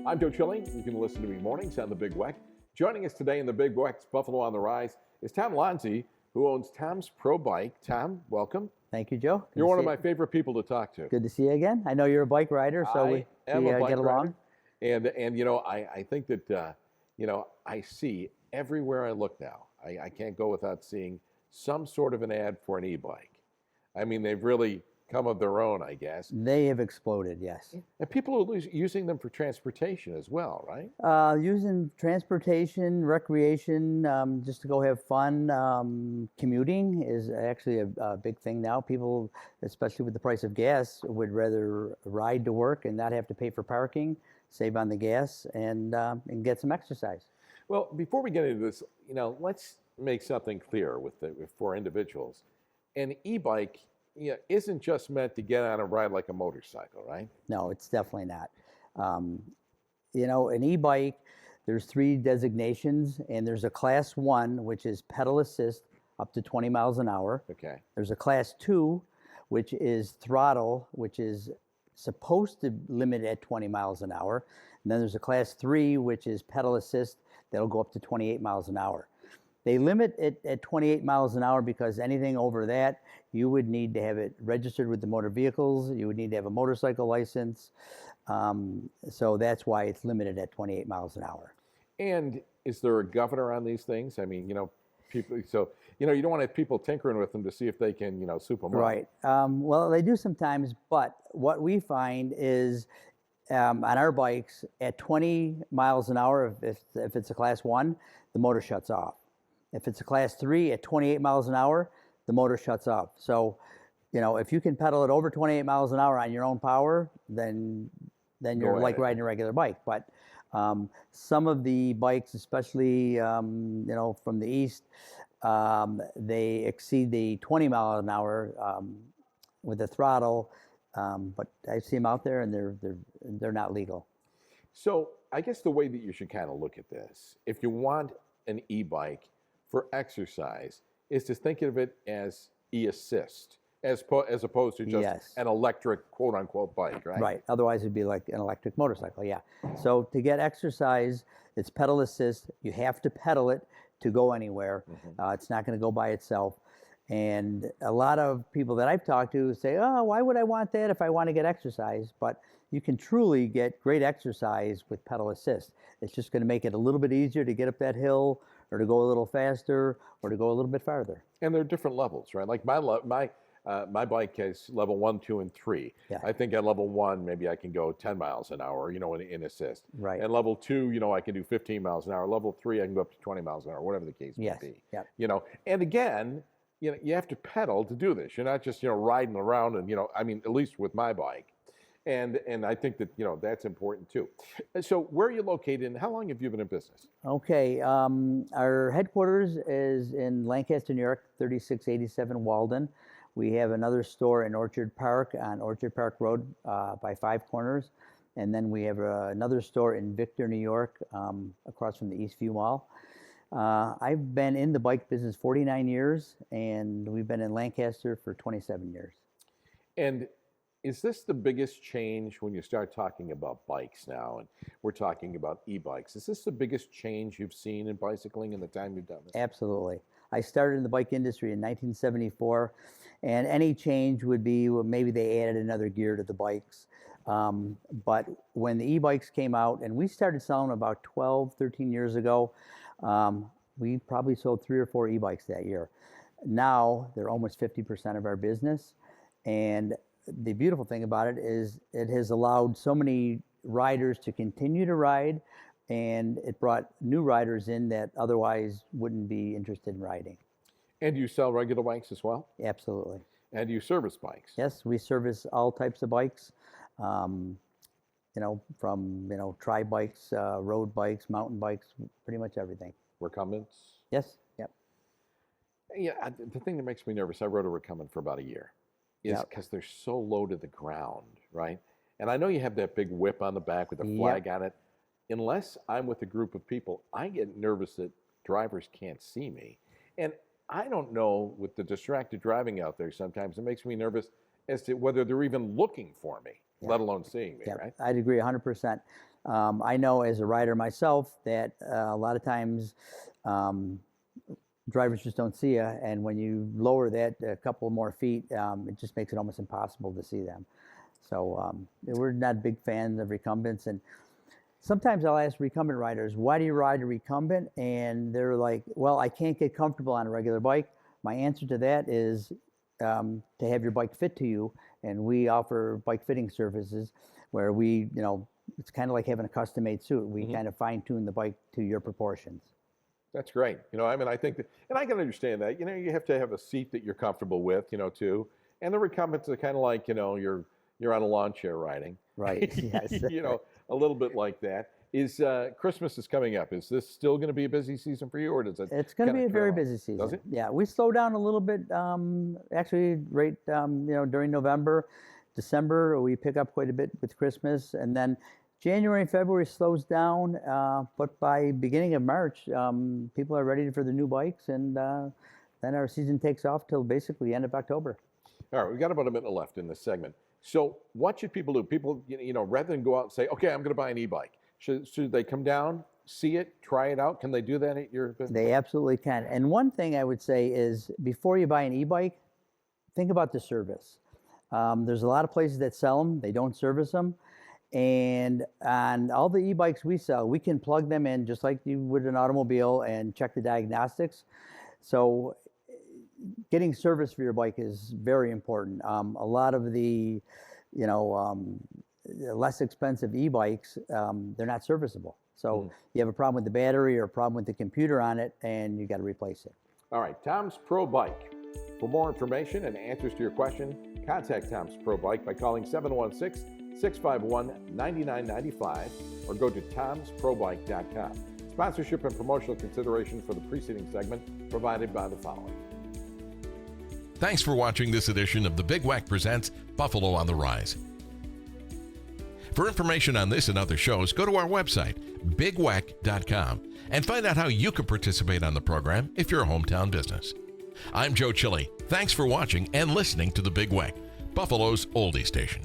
I'm Joe Chilling. You can listen to me mornings on The Big Weck. Joining us today in The Big Weck's Buffalo on the Rise is Tom Lonzi, who owns Tom's Pro Bike. Tom, welcome. Thank you, Joe. You're one of my favorite people to talk to. Good to see you again. I know you're a bike rider, so we get along. And you know, I think that, you know, I see everywhere I look now, I can't go without seeing some sort of an ad for an e-bike. I mean, they've really come of their own, I guess. They have exploded, yes. And people are using them for transportation as well, right? Using transportation, recreation, just to go have fun. Commuting is actually a big thing now. People, especially with the price of gas, would rather ride to work and not have to pay for parking, save on the gas, and get some exercise. Well, before we get into this, you know, let's make something clear for individuals. An e-bike, isn't just meant to get on and ride like a motorcycle, right? No, it's definitely not. You know, an e-bike, there's 3 designations, and there's a class 1, which is pedal assist up to 20 miles an hour. Okay. There's a class 2, which is throttle, which is supposed to limit at 20 miles an hour. And then there's a class 3, which is pedal assist, that'll go up to 28 miles an hour. They limit it at 28 miles an hour because anything over that, you would need to have it registered with the motor vehicles. You would need to have a motorcycle license. So that's why it's limited at 28 miles an hour. And is there a governor on these things? I mean, you know, people, so, you know, you don't want to have people tinkering with them to see if they can, you know, soup them up. Right. Well, they do sometimes, but what we find is on our bikes at 20 miles an hour, if it's a class 1, the motor shuts off. If it's a class 3 at 28 miles an hour, the motor shuts off. So, you know, if you can pedal it over 28 miles an hour on your own power, then you're like riding a regular bike. But some of the bikes, especially, you know, from the east, they exceed the 20 mile an hour with the throttle. But I see them out there, and they're not legal. So I guess the way that you should kind of look at this, if you want an e-bike for exercise, is to think of it as e-assist, as opposed to just an electric quote-unquote bike, right? Right. Otherwise, it'd be like an electric motorcycle, yeah. So to get exercise, it's pedal assist. You have to pedal it to go anywhere. It's not going to go by itself. And a lot of people that I've talked to say, oh, why would I want that if I want to get exercise? But you can truly get great exercise with pedal assist. It's just going to make it a little bit easier to get up that hill, or to go a little faster, or to go a little bit farther. And there are different levels, right? Like my bike has level 1, 2, and 3. Yeah. I think at level 1, maybe I can go 10 miles an hour, you know, in assist. Right. And level 2, you know, I can do 15 miles an hour. Level 3, I can go up to 20 miles an hour, whatever the case may be. Yeah. You know, and again, you know, you have to pedal to do this. You're not just, you know, riding around and, you know, I mean, at least with my bike. And I think that, you know, that's important too. So where are you located and how long have you been in business? Okay. Our headquarters is in Lancaster, New York, 3687 Walden. We have another store in Orchard Park on Orchard Park Road by 5 Corners. And then we have another store in Victor, New York, across from the Eastview Mall. I've been in the bike business 49 years, and we've been in Lancaster for 27 years. And is this the biggest change when you start talking about bikes now, and we're talking about e-bikes? Is this the biggest change you've seen in bicycling in the time you've done this? Absolutely. I started in the bike industry in 1974, and any change would be, well, maybe they added another gear to the bikes. But when the e-bikes came out, and we started selling about 12, 13 years ago, we probably sold 3 or 4 e-bikes that year. Now, they're almost 50% of our business, and the beautiful thing about it is it has allowed so many riders to continue to ride, and it brought new riders in that otherwise wouldn't be interested in riding. And do you sell regular bikes as well? Absolutely. And do you service bikes? Yes, we service all types of bikes, you know, from, you know, tri-bikes, road bikes, mountain bikes, pretty much everything. Recumbents? Yes, yep. Yeah, the thing that makes me nervous, I rode a recumbent for about a year, is because they're so low to the ground, right? And I know you have that big whip on the back with a flag on it. Unless I'm with a group of people, I get nervous that drivers can't see me. And I don't know, with the distracted driving out there sometimes, it makes me nervous as to whether they're even looking for me. let alone seeing me, Yeah, right? I'd agree 100%. I know as a rider myself that a lot of times drivers just don't see you, and when you lower that a couple more feet, it just makes it almost impossible to see them. So we're not big fans of recumbents, and sometimes I'll ask recumbent riders, why do you ride a recumbent? And they're like, well, I can't get comfortable on a regular bike. My answer to that is to have your bike fit to you, and we offer bike fitting services where we, it's kind of like having a custom-made suit. We kind of fine-tune the bike to your proportions. That's great. I think that, and I can understand that, you have to have a seat that you're comfortable with, too. And the recumbents are kind of like, you're on a lawn chair riding. Right. Yes. A little bit like that. Christmas is coming up. Is this still going to be a busy season for you, or does it? It's going to be a very busy season. Does it? Yeah, we slow down a little bit. Actually, right, during November, December, we pick up quite a bit with Christmas, and then January and February slows down. But by beginning of March, people are ready for the new bikes, and then our season takes off till basically the end of October. All right, we've got about a minute left in this segment. So what should people do? People, rather than go out and say, okay, I'm going to buy an e-bike, should they come down, see it, try it out? Can they do that at your business? They absolutely can. And one thing I would say is before you buy an e-bike, think about the service. There's a lot of places that sell them. They don't service them. And on all the e-bikes we sell, we can plug them in just like you would an automobile and check the diagnostics. So getting service for your bike is very important. A lot of the, less expensive e-bikes, they're not serviceable. So you have a problem with the battery or a problem with the computer on it, and you got to replace it. All right, Tom's Pro Bike. For more information and answers to your question, contact Tom's Pro Bike by calling 716-651-9995 or go to tomsprobike.com. Sponsorship and promotional consideration for the preceding segment provided by the following. Thanks for watching this edition of the Big Wack Presents Buffalo on the Rise. For information on this and other shows, go to our website, bigwack.com, and find out how you can participate on the program if you're a hometown business. I'm Joe Chili. Thanks for watching and listening to the Big Wack, Buffalo's oldie station.